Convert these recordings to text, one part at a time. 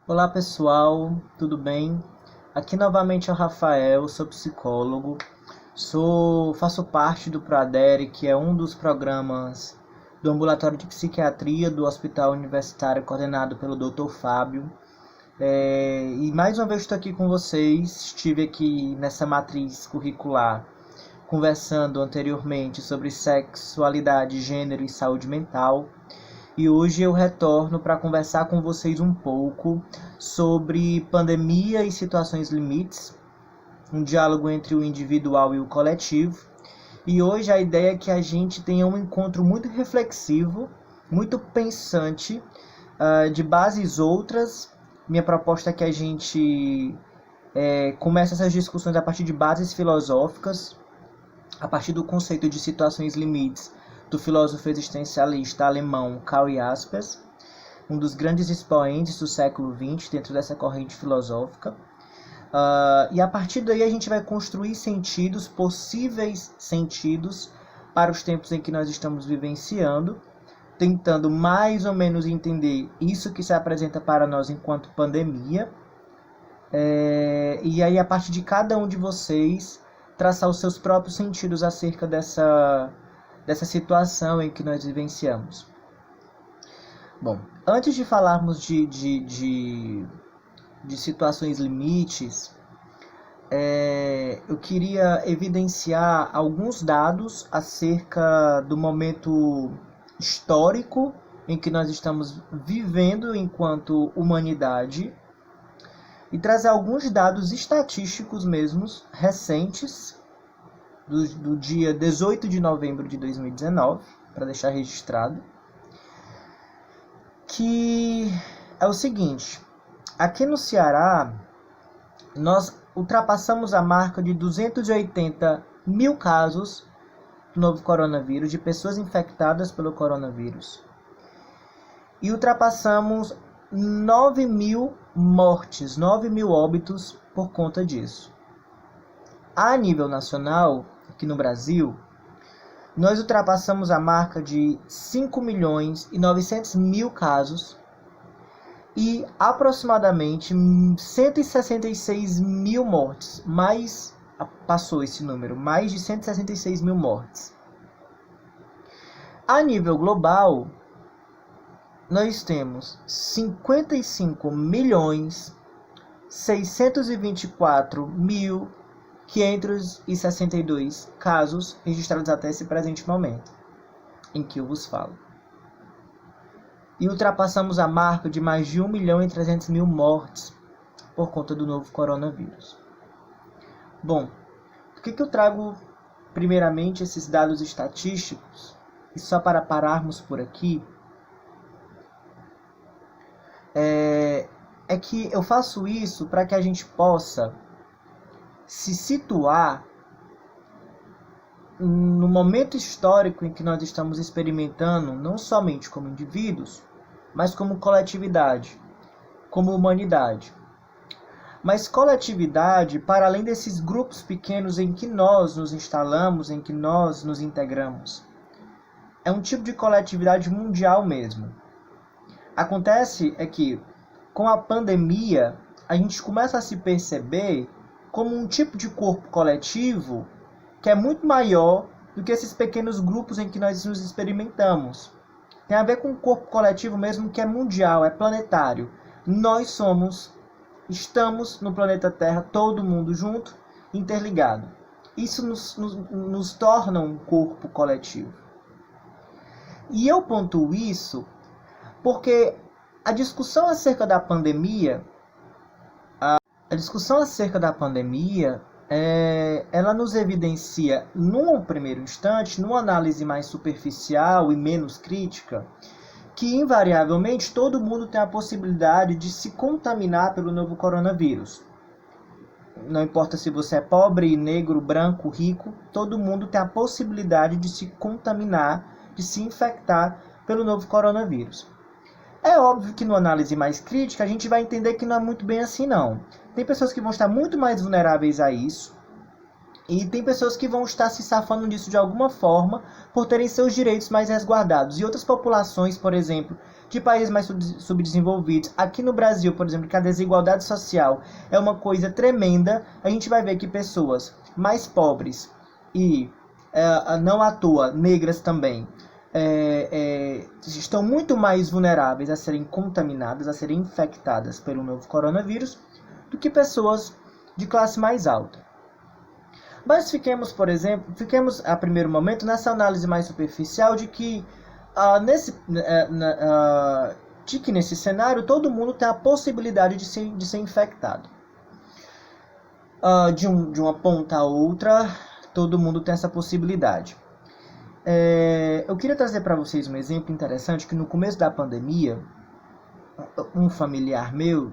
Olá pessoal, tudo bem? Aqui novamente é o Rafael, sou psicólogo, faço parte do PROADERE, que é um dos programas do Ambulatório de Psiquiatria do Hospital Universitário, coordenado pelo Dr. Fábio. E mais uma vez estou aqui com vocês, estive aqui nessa matriz curricular conversando anteriormente sobre sexualidade, gênero e saúde mental. E hoje eu retorno para conversar com vocês um pouco sobre pandemia e situações limites, um diálogo entre o individual e o coletivo. E hoje a ideia é que a gente tenha um encontro muito reflexivo, muito pensante, de bases outras. Minha proposta é que a gente comece essas discussões a partir de bases filosóficas, a partir do conceito de situações limites do filósofo existencialista alemão Karl Jaspers, um dos grandes expoentes do século XX dentro dessa corrente filosófica. E a partir daí a gente vai construir sentidos, possíveis sentidos, para os tempos em que nós estamos vivenciando, tentando mais ou menos entender isso que se apresenta para nós enquanto pandemia. E aí, a partir de cada um de vocês, traçar os seus próprios sentidos acerca dessa situação em que nós vivenciamos. Bom, antes de falarmos de situações limites, eu queria evidenciar alguns dados acerca do momento histórico em que nós estamos vivendo enquanto humanidade e trazer alguns dados estatísticos mesmos, recentes, do dia 18 de novembro de 2019, para deixar registrado, que é o seguinte: aqui no Ceará, nós ultrapassamos a marca de 280 mil casos do novo coronavírus, de pessoas infectadas pelo coronavírus, e ultrapassamos 9 mil mortes, 9 mil óbitos por conta disso. A nível nacional, aqui no Brasil, nós ultrapassamos a marca de 5 milhões e 900 mil casos e aproximadamente 166 mil mortes. Passou esse número, mais de 166 mil mortes. A nível global, nós temos 55 milhões 624 mil 562 casos registrados até esse presente momento em que eu vos falo. E ultrapassamos a marca de mais de 1 milhão e 300 mil mortes por conta do novo coronavírus. Bom, por que eu trago primeiramente esses dados estatísticos? E só para pararmos por aqui, é que eu faço isso para que a gente possa se situar no momento histórico em que nós estamos experimentando, não somente como indivíduos, mas como coletividade, como humanidade. Mas coletividade para além desses grupos pequenos em que nós nos instalamos, em que nós nos integramos. É um tipo de coletividade mundial mesmo. Acontece é que, com a pandemia, a gente começa a se perceber como um tipo de corpo coletivo que é muito maior do que esses pequenos grupos em que nós nos experimentamos. Tem a ver com um corpo coletivo mesmo que é mundial, é planetário. Nós estamos no planeta Terra, todo mundo junto, interligado. Isso nos torna um corpo coletivo. E eu pontuo isso porque a discussão acerca da pandemia, ela nos evidencia, num primeiro instante, numa análise mais superficial e menos crítica, que invariavelmente todo mundo tem a possibilidade de se contaminar pelo novo coronavírus. Não importa se você é pobre, negro, branco, rico, todo mundo tem a possibilidade de se contaminar, de se infectar pelo novo coronavírus. É óbvio que numa análise mais crítica a gente vai entender que não é muito bem assim não. Tem pessoas que vão estar muito mais vulneráveis a isso, e tem pessoas que vão estar se safando disso de alguma forma por terem seus direitos mais resguardados. E outras populações, por exemplo, de países mais subdesenvolvidos. Aqui no Brasil, por exemplo, que a desigualdade social é uma coisa tremenda, a gente vai ver que pessoas mais pobres e não à toa, negras também, estão muito mais vulneráveis a serem contaminadas, a serem infectadas pelo novo coronavírus, do que pessoas de classe mais alta. Mas fiquemos a primeiro momento nessa análise mais superficial de que nesse cenário todo mundo tem a possibilidade de ser infectado. De uma ponta a outra, todo mundo tem essa possibilidade. Eu queria trazer para vocês um exemplo interessante, que no começo da pandemia, um familiar meu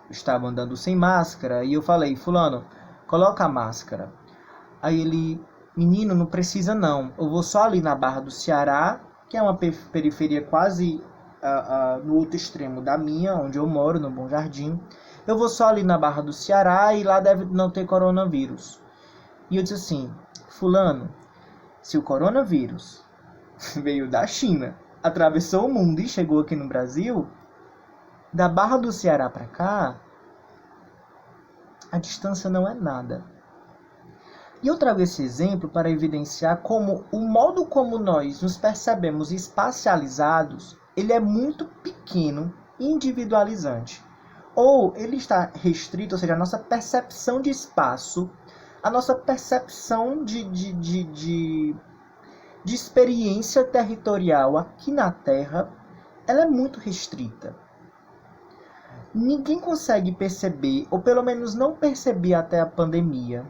estava andando sem máscara, e eu falei: fulano, coloca a máscara. Aí ele: menino, não precisa não, eu vou só ali na Barra do Ceará, que é uma periferia quase no outro extremo da minha, onde eu moro, no Bom Jardim. Eu vou só ali na Barra do Ceará e lá deve não ter coronavírus. E eu disse assim: fulano, se o coronavírus veio da China, atravessou o mundo e chegou aqui no Brasil, da Barra do Ceará para cá, a distância não é nada. E eu trago esse exemplo para evidenciar como o modo como nós nos percebemos espacializados, ele é muito pequeno e individualizante. Ou ele está restrito, ou seja, a nossa percepção de espaço, a nossa percepção de experiência territorial aqui na Terra, ela é muito restrita. Ninguém consegue perceber, ou pelo menos não percebia até a pandemia,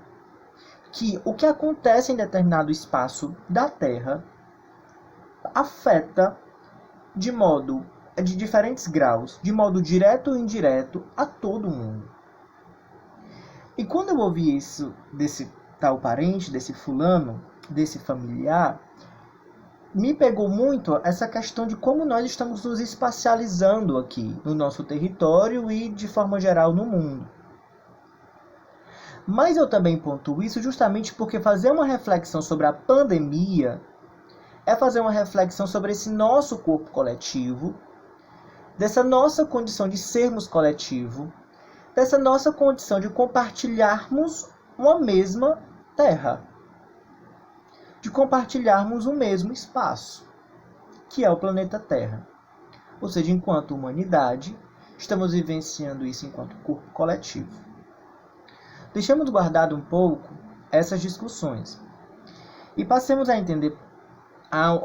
que o que acontece em determinado espaço da Terra afeta de diferentes graus, de modo direto ou indireto, a todo mundo. E quando eu ouvi isso desse tal parente, desse fulano, desse familiar, me pegou muito essa questão de como nós estamos nos espacializando aqui no nosso território e, de forma geral, no mundo. Mas eu também pontuo isso justamente porque fazer uma reflexão sobre a pandemia é fazer uma reflexão sobre esse nosso corpo coletivo, dessa nossa condição de sermos coletivo, dessa nossa condição de compartilharmos uma mesma terra, de compartilharmos o mesmo espaço, que é o planeta Terra. Ou seja, enquanto humanidade, estamos vivenciando isso enquanto corpo coletivo. Deixemos guardado um pouco essas discussões e passemos a entender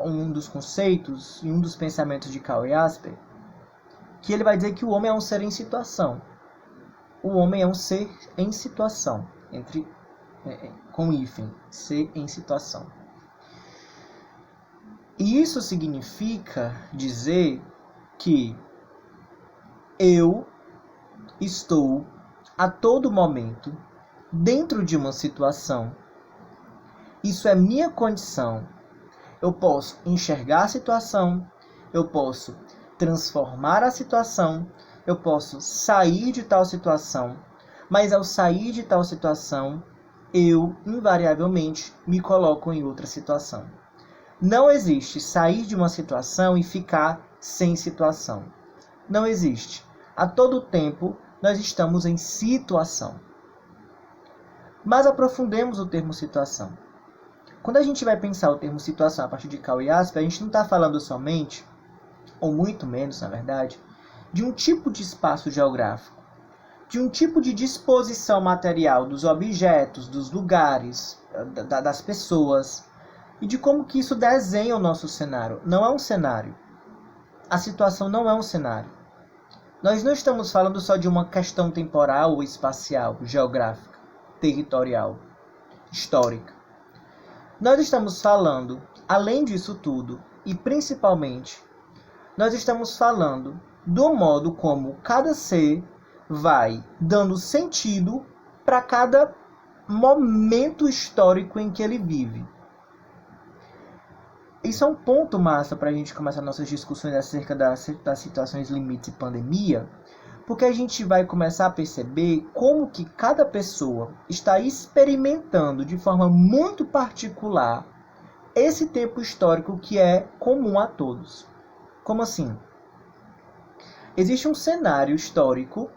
um dos conceitos e um dos pensamentos de Karl Jasper, que ele vai dizer que o homem é um ser em situação. O homem é um ser em situação, com hífen, ser em situação. E isso significa dizer que eu estou a todo momento dentro de uma situação. Isso é minha condição. Eu posso enxergar a situação, eu posso transformar a situação, eu posso sair de tal situação, mas ao sair de tal situação, eu invariavelmente me coloco em outra situação. Não existe sair de uma situação e ficar sem situação. Não existe. A todo tempo, nós estamos em situação. Mas aprofundemos o termo situação. Quando a gente vai pensar o termo situação a partir de Karl Jasper, a gente não está falando somente, ou muito menos, na verdade, de um tipo de espaço geográfico, de um tipo de disposição material dos objetos, dos lugares, das pessoas, e de como que isso desenha o nosso cenário. Não é um cenário. A situação não é um cenário. Nós não estamos falando só de uma questão temporal ou espacial, geográfica, territorial, histórica. Nós estamos falando, além disso tudo, e principalmente, nós estamos falando do modo como cada ser vai dando sentido para cada momento histórico em que ele vive. Isso é um ponto massa para a gente começar nossas discussões acerca das situações limites e pandemia, porque a gente vai começar a perceber como que cada pessoa está experimentando de forma muito particular esse tempo histórico que é comum a todos. Como assim? existe um cenário histórico,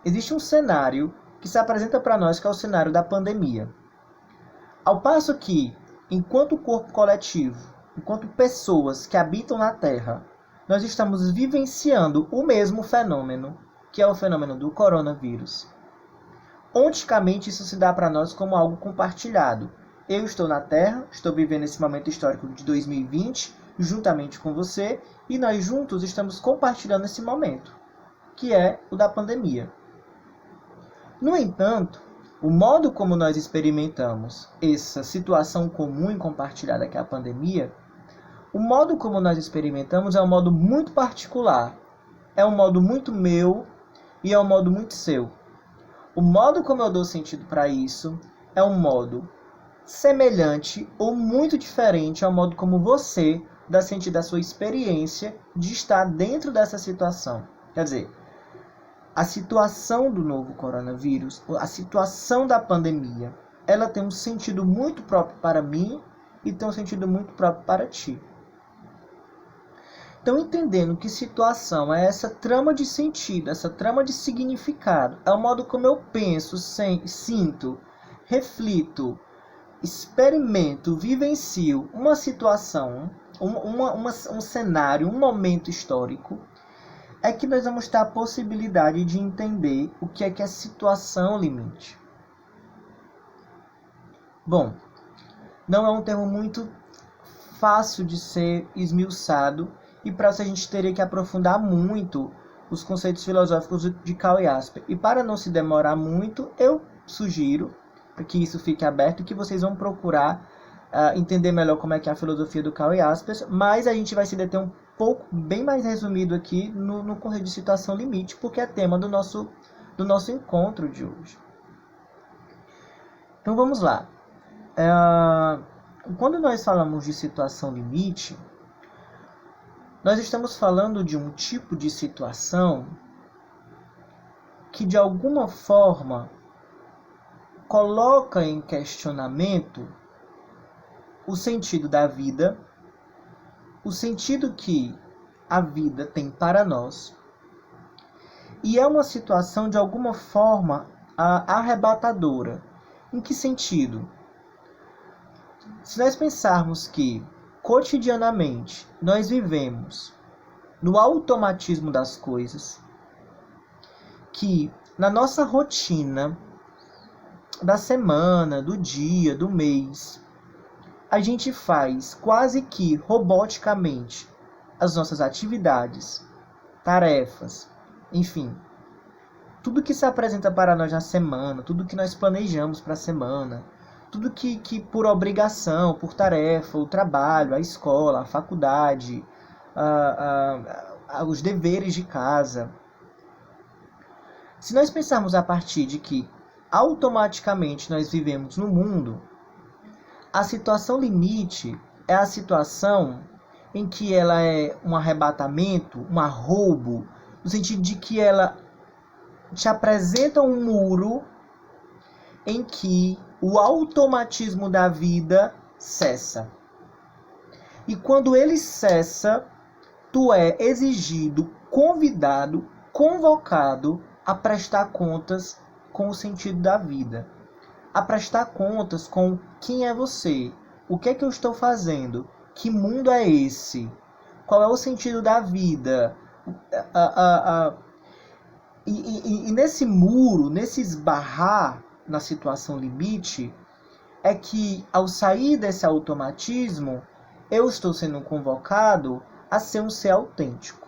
existe um cenário que se apresenta para nós, que é o cenário da pandemia. Ao passo que, enquanto corpo coletivo, enquanto pessoas que habitam na Terra, nós estamos vivenciando o mesmo fenômeno, que é o fenômeno do coronavírus. Onticamente, isso se dá para nós como algo compartilhado. Eu estou na Terra, estou vivendo esse momento histórico de 2020, juntamente com você, e nós juntos estamos compartilhando esse momento, que é o da pandemia. No entanto, o modo como nós experimentamos essa situação comum e compartilhada que é a pandemia, o modo como nós experimentamos é um modo muito particular, é um modo muito meu e é um modo muito seu. O modo como eu dou sentido para isso é um modo semelhante ou muito diferente ao modo como você dá sentido à sua experiência de estar dentro dessa situação. Quer dizer, a situação do novo coronavírus, a situação da pandemia, ela tem um sentido muito próprio para mim e tem um sentido muito próprio para ti. Então, entendendo que situação é essa trama de sentido, essa trama de significado, é o modo como eu penso, sinto, reflito, experimento, vivencio uma situação, um cenário, um momento histórico, é que nós vamos ter a possibilidade de entender o que é situação limite. Bom, não é um termo muito fácil de ser esmiuçado, e para isso a gente teria que aprofundar muito os conceitos filosóficos de Karl Jasper. E para não se demorar muito, eu sugiro que isso fique aberto e que vocês vão procurar entender melhor como é que é a filosofia do Karl Jasper, mas a gente vai se deter um pouco, bem mais resumido aqui, no conceito de situação limite, porque é tema do nosso encontro de hoje. Então vamos lá. Quando nós falamos de situação limite, nós estamos falando de um tipo de situação que, de alguma forma, coloca em questionamento o sentido da vida, o sentido que a vida tem para nós, e é uma situação, de alguma forma, arrebatadora. Em que sentido? Se nós pensarmos que, cotidianamente, nós vivemos no automatismo das coisas, que na nossa rotina da semana, do dia, do mês, a gente faz quase que roboticamente as nossas atividades, tarefas, enfim, tudo que se apresenta para nós na semana, tudo que nós planejamos para a semana, tudo que por obrigação, por tarefa, o trabalho, a escola, a faculdade, os deveres de casa. Se nós pensarmos a partir de que automaticamente nós vivemos no mundo, a situação limite é a situação em que ela é um arrebatamento, um arroubo, no sentido de que ela te apresenta um muro em que o automatismo da vida cessa. E quando ele cessa, tu é exigido, convidado, convocado a prestar contas com o sentido da vida. A prestar contas com quem é você, o que é que eu estou fazendo, que mundo é esse, qual é o sentido da vida. E nesse muro, nesse esbarrar na situação limite, é que, ao sair desse automatismo, eu estou sendo convocado a ser um ser autêntico.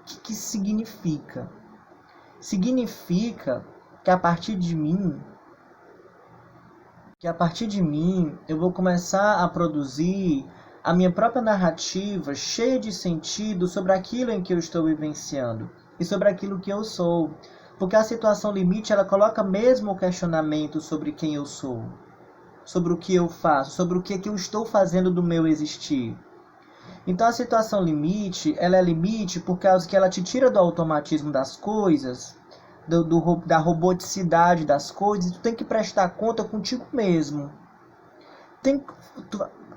O que significa? Significa que a partir de mim, eu vou começar a produzir a minha própria narrativa cheia de sentido sobre aquilo em que eu estou vivenciando e sobre aquilo que eu sou. Porque a situação limite, ela coloca mesmo o questionamento sobre quem eu sou, sobre o que eu faço, sobre o que eu estou fazendo do meu existir. Então a situação limite, ela é limite por causa que ela te tira do automatismo das coisas, da roboticidade das coisas, e tu tem que prestar conta contigo mesmo.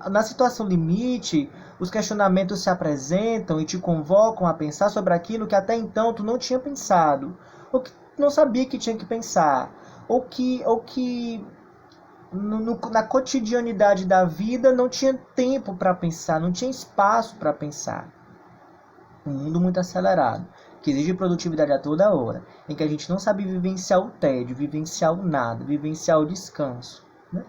Na situação limite, os questionamentos se apresentam e te convocam a pensar sobre aquilo que até então tu não tinha pensado, ou que não sabia que tinha que pensar, ou que na cotidianidade da vida não tinha tempo para pensar, não tinha espaço para pensar. Um mundo muito acelerado, que exige produtividade a toda hora, em que a gente não sabe vivenciar o tédio, vivenciar o nada, vivenciar o descanso, né?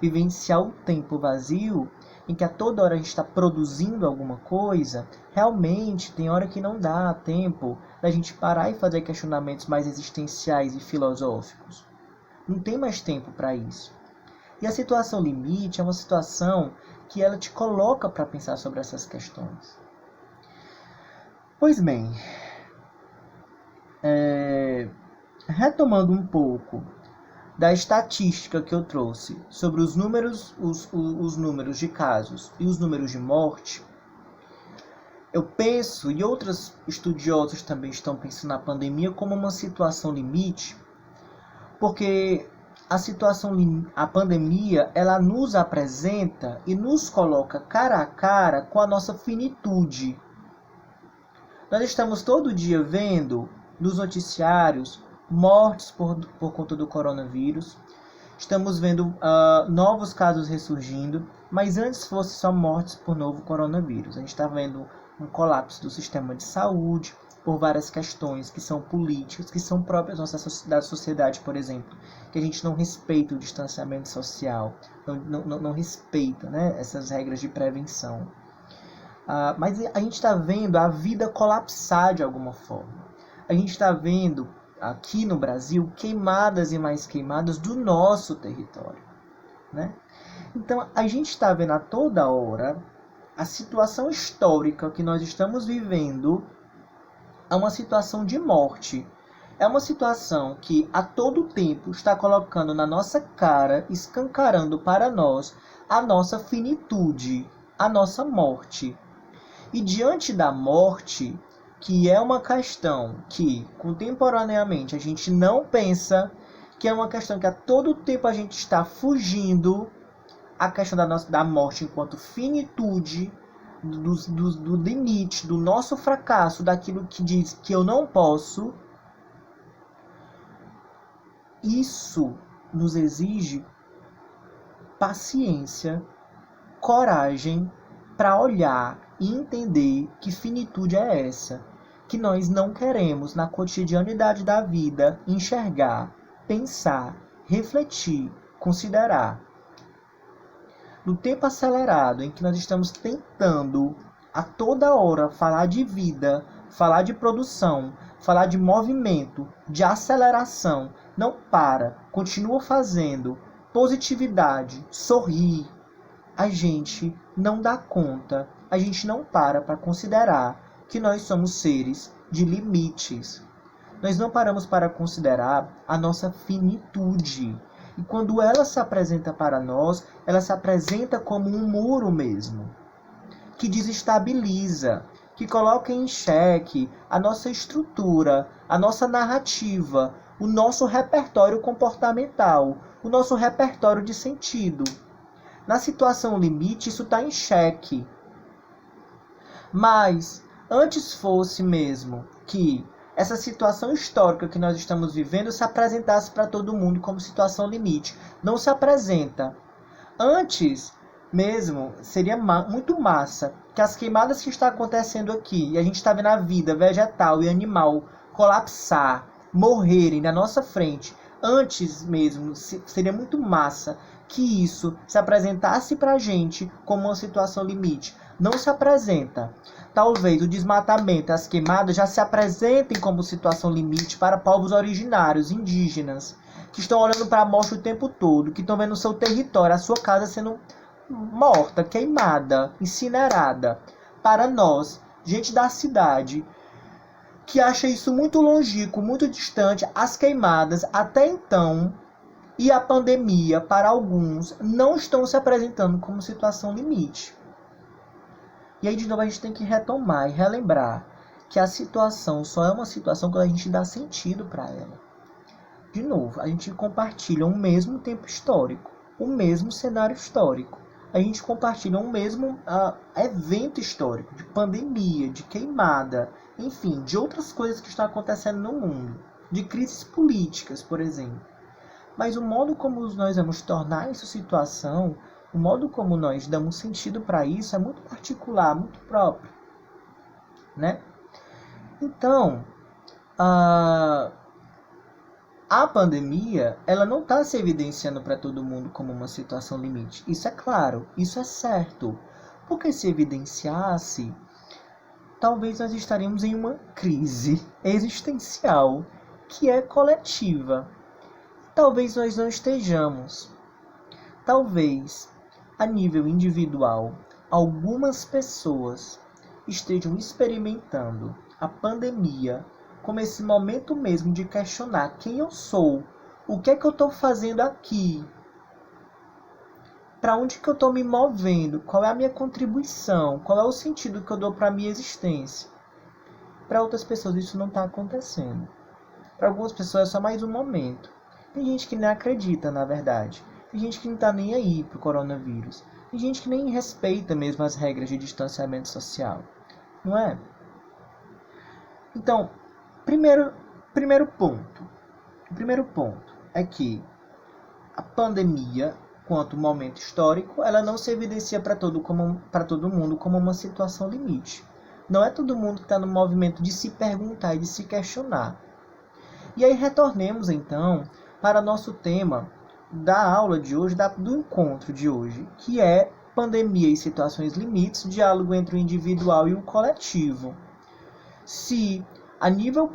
Vivenciar o tempo vazio, em que a toda hora a gente está produzindo alguma coisa. Realmente tem hora que não dá tempo da gente parar e fazer questionamentos mais existenciais e filosóficos. Não tem mais tempo para isso. E a situação limite é uma situação que ela te coloca para pensar sobre essas questões. Pois bem, retomando um pouco da estatística que eu trouxe sobre os números de casos e os números de morte, eu penso, e outros estudiosos também estão pensando na pandemia como uma situação limite, porque a pandemia, ela nos apresenta e nos coloca cara a cara com a nossa finitude. Nós estamos todo dia vendo nos noticiários mortes por conta do coronavírus. Estamos vendo novos casos ressurgindo, mas antes fosse só mortes por novo coronavírus. A gente está vendo um colapso do sistema de saúde por várias questões que são políticas, que são próprias da sociedade, por exemplo, que a gente não respeita o distanciamento social, não respeita, né, essas regras de prevenção. Mas a gente está vendo a vida colapsar de alguma forma. A gente está vendo aqui no Brasil queimadas e mais queimadas do nosso território, né? Então a gente está vendo a toda hora a situação histórica que nós estamos vivendo é uma situação de morte. É uma situação que a todo tempo está colocando na nossa cara, escancarando para nós a nossa finitude, a nossa morte. E diante da morte, que é uma questão que contemporaneamente a gente não pensa, que é uma questão que a todo tempo a gente está fugindo, a questão da morte enquanto finitude, do limite, do nosso fracasso, daquilo que diz que eu não posso, isso nos exige paciência, coragem para olhar e entender que finitude é essa, que nós não queremos na cotidianidade da vida enxergar, pensar, refletir, considerar. No tempo acelerado em que nós estamos tentando a toda hora falar de vida, falar de produção, falar de movimento, de aceleração, não para, continua fazendo, positividade, sorrir, a gente não dá conta, a gente não para considerar que nós somos seres de limites. Nós não paramos para considerar a nossa finitude. E quando ela se apresenta para nós, ela se apresenta como um muro mesmo, que desestabiliza, que coloca em xeque a nossa estrutura, a nossa narrativa, o nosso repertório comportamental, o nosso repertório de sentido. Na situação limite, isso está em xeque. Mas, antes fosse mesmo que essa situação histórica que nós estamos vivendo se apresentasse para todo mundo como situação limite. Não se apresenta. Antes mesmo, seria muito massa que as queimadas que estão acontecendo aqui, e a gente está vendo a vida vegetal e animal colapsar, morrerem na nossa frente, antes mesmo, seria muito massa que isso se apresentasse para a gente como uma situação limite. Não se apresenta. Talvez o desmatamento e as queimadas já se apresentem como situação limite para povos originários, indígenas, que estão olhando para a morte o tempo todo, que estão vendo o seu território, a sua casa sendo morta, queimada, incinerada. Para nós, gente da cidade, que acha isso muito longínquo, muito distante, as queimadas até então e a pandemia, para alguns, não estão se apresentando como situação limite. E aí, de novo, a gente tem que retomar e relembrar que a situação só é uma situação quando a gente dá sentido para ela. De novo, a gente compartilha um mesmo tempo histórico, o mesmo cenário histórico. A gente compartilha um mesmo evento histórico, de pandemia, de queimada, enfim, de outras coisas que estão acontecendo no mundo, de crises políticas, por exemplo. Mas o modo como nós vamos tornar isso situação, o modo como nós damos sentido para isso é muito particular, muito próprio, né? Então, a pandemia, ela não está se evidenciando para todo mundo como uma situação limite. Isso é claro, isso é certo. Porque se evidenciasse, talvez nós estaríamos em uma crise existencial que é coletiva. Talvez nós não estejamos. Talvez, a nível individual, algumas pessoas estejam experimentando a pandemia como esse momento mesmo de questionar quem eu sou, o que é que eu estou fazendo aqui, para onde que eu estou me movendo, qual é a minha contribuição, qual é o sentido que eu dou para a minha existência. Para outras pessoas isso não está acontecendo. Para algumas pessoas é só mais um momento. Tem gente que nem acredita, na verdade. Tem gente que não está nem aí pro coronavírus. Tem gente que nem respeita mesmo as regras de distanciamento social. Não é? Então, primeiro ponto. O primeiro ponto é que a pandemia, quanto momento histórico, ela não se evidencia para todo mundo como uma situação limite. Não é todo mundo que está no movimento de se perguntar e de se questionar. E aí retornemos então para nosso tema da aula de hoje, do encontro de hoje, que é pandemia e situações limites, diálogo entre o individual e o coletivo. Se a nível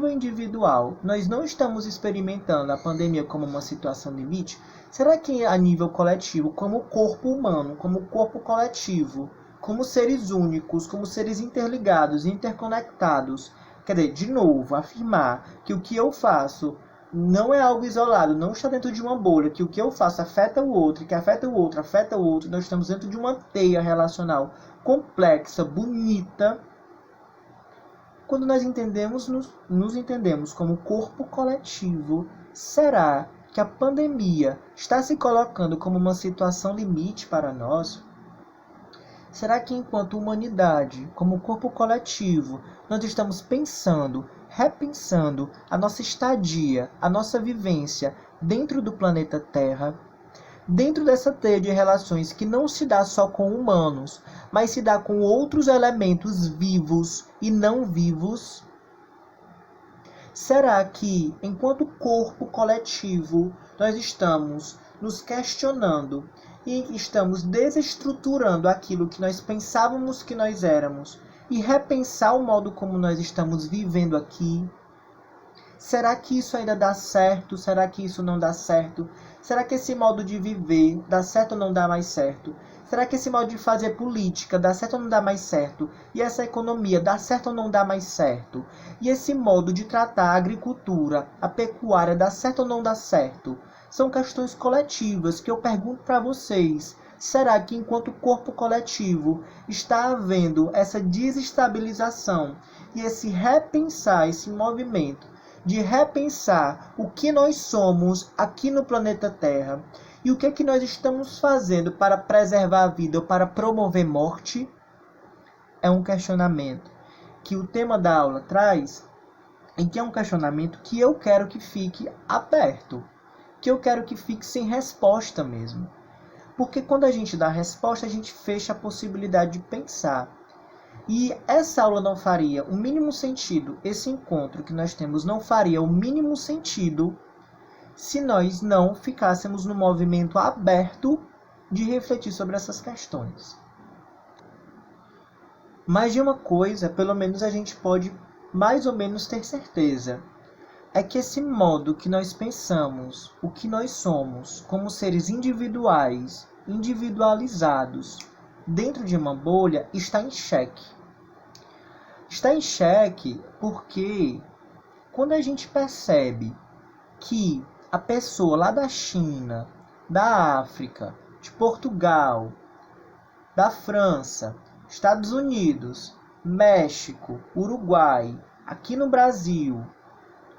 individual nós não estamos experimentando a pandemia como uma situação limite, será que a nível coletivo, como corpo humano, como corpo coletivo, como seres únicos, como seres interligados, interconectados, quer dizer, de novo, afirmar que o que eu faço não é algo isolado, não está dentro de uma bolha, que o que eu faço afeta o outro, que afeta o outro, nós estamos dentro de uma teia relacional complexa, bonita. Quando nós nos entendemos como corpo coletivo, será que a pandemia está se colocando como uma situação limite para nós? Será que enquanto humanidade, como corpo coletivo, nós estamos repensando a nossa estadia, a nossa vivência dentro do planeta Terra? Dentro dessa teia de relações que não se dá só com humanos, mas se dá com outros elementos vivos e não vivos? Será que, enquanto corpo coletivo, nós estamos nos questionando e estamos desestruturando aquilo que nós pensávamos que nós éramos e repensar o modo como nós estamos vivendo aqui? Será que isso ainda dá certo? Será que isso não dá certo? Será que esse modo de viver dá certo ou não dá mais certo? Será que esse modo de fazer política dá certo ou não dá mais certo? E essa economia dá certo ou não dá mais certo? E esse modo de tratar a agricultura, a pecuária, dá certo ou não dá certo? São questões coletivas que eu pergunto para vocês. Será que enquanto corpo coletivo está havendo essa desestabilização e esse repensar, esse movimento de repensar o que nós somos aqui no planeta Terra e o que é que nós estamos fazendo para preservar a vida ou para promover morte? É um questionamento que o tema da aula traz e que é um questionamento que eu quero que fique aberto, que eu quero que fique sem resposta mesmo. Porque quando a gente dá a resposta, a gente fecha a possibilidade de pensar. E essa aula não faria o mínimo sentido, esse encontro que nós temos não faria o mínimo sentido se nós não ficássemos no movimento aberto de refletir sobre essas questões. Mas de uma coisa, pelo menos a gente pode mais ou menos ter certeza, é que esse modo que nós pensamos, o que nós somos, como seres individuais, individualizados, dentro de uma bolha, está em xeque. Está em xeque porque quando a gente percebe que a pessoa lá da China, da África, de Portugal, da França, Estados Unidos, México, Uruguai, aqui no Brasil,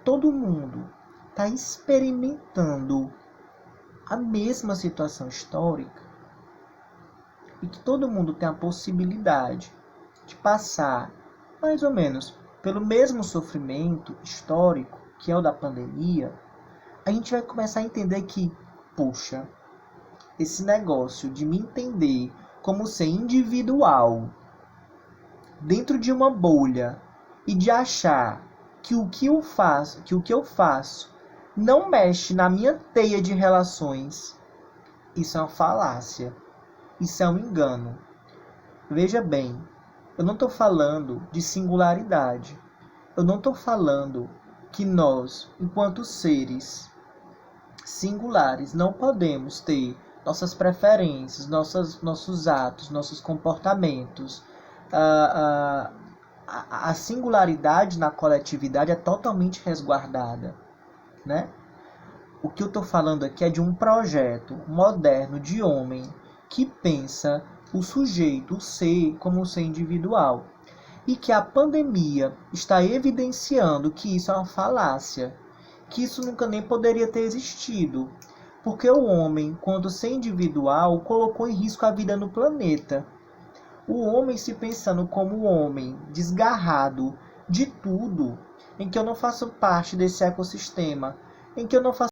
todo mundo está experimentando a mesma situação histórica e que todo mundo tem a possibilidade de passar mais ou menos pelo mesmo sofrimento histórico, que é o da pandemia, a gente vai começar a entender que, poxa, esse negócio de me entender como ser individual dentro de uma bolha e de achar que o que eu faço não mexe na minha teia de relações, isso é uma falácia, isso é um engano. Veja bem, eu não estou falando de singularidade, eu não estou falando que nós, enquanto seres singulares, não podemos ter nossas preferências, nossos atos, nossos comportamentos. A singularidade na coletividade é totalmente resguardada, né? O que eu estou falando aqui é de um projeto moderno de homem que pensa o sujeito, o ser, como um ser individual. E que a pandemia está evidenciando que isso é uma falácia, que isso nunca nem poderia ter existido, porque o homem, quando ser individual, colocou em risco a vida no planeta. O homem se pensando como homem, desgarrado de tudo, em que eu não faço parte desse ecossistema, em que eu não faço